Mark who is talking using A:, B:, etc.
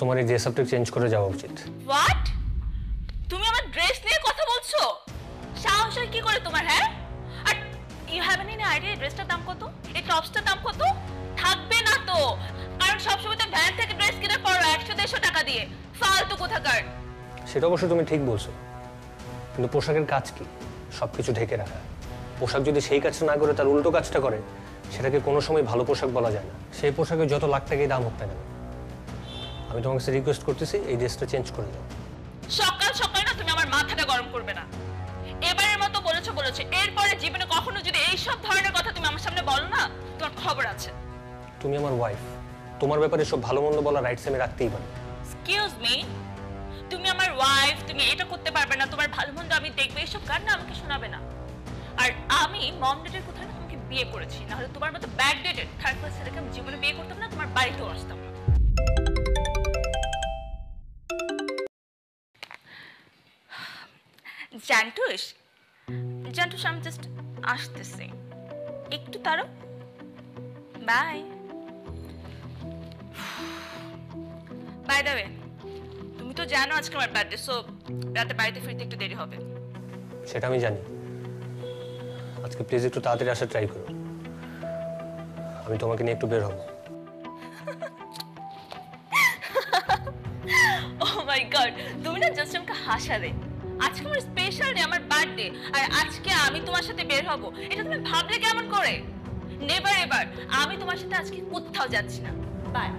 A: তোমার এই ড্রেস আপটা চেঞ্জ করে যাওয়া উচিত।
B: হোয়াট? তুমি আমার ড্রেস নিয়ে কথা বলছো? সাহস হয় কি করে তোমার? হ্যাঁ, are you have any idea ড্রেসটার দাম কত? এই টপসটার দাম কত? থাকবে না তো, কারণ সবসময় তো ভ্যান থেকে ড্রেস কিনে পড়ো 100-150 টাকা দিয়ে। ফালতু কোথাকার।
A: সেটা অবশ্য তুমি ঠিক বলছো, কিন্তু পোশাকের কাজ কি? সবকিছু ঢেকে রাখা। পোশাক যদি সেই কাজটা না করে তার উল্টো কাজটা করে, সেটাকে কোনো সময় ভালো পোশাক বলা যায় না। সেই পোশাকের যত লাখ টাকাই দাম হোক না কেন, আমি তোমাকে রিকোয়েস্ট করতেছি এই ড্রেসটা চেঞ্জ করে দাও।
B: সকাল সকাল না তুমি আমার মাথাটা গরম করবে না। এবারের মতো বলেছো, এরপরে জীবনে কখনো যদি এই সব ধরনের কথা তুমি আমার সামনে বলো না, তোমার খবর আছে।
A: তুমি আমার ওয়াইফ, তোমার ব্যাপারে সব ভালো মন্দ বলা রাইটস আমি রাখতেই পারি।
B: এক্সকিউজ মি, তুমি আমার ওয়াইফ, তুমি এটা করতে পারবে না, তোমার ভালো মন্দ আমি দেখবো, এসব গান না আমাকে শোনাবে না। আর আমি মম ডেটের কোথায় না তোমাকে বিয়ে করেছি, না হলে তোমার মতো ব্যাক ডেটেড থার্ড ক্লাস ছেলেকে আমি জীবনে বিয়ে করতাম না, তোমার বাড়িতেও আসতাম না। জান্টুস, আমি জাস্ট আসতেছি, একটু তারও। বাই। বাই দ্য ওয়ে, তুমি তো জানো আজকে আমার বার্থডে, সো রাতে বাড়িতে ফিরতে একটু দেরি হবে।
A: সেটা আমি জানি। আজকে প্লিজ একটু তাড়াতাড়ি আসার ট্রাই করো, আমি তোমাকে নিয়ে একটু বের হব।
B: ওহ মাই গড, তুমি না জাস্ট আমাকে হাসালে। আজকে আমার স্পেশাল ডে, আমার বার্থডে, আর আজকে আমি তোমার সাথে বের হব, এটা তুমি ভাবলে কেমন করে? নেভার এভার, আমি তোমার সাথে আজকে কোথাও যাচ্ছি না। বাই।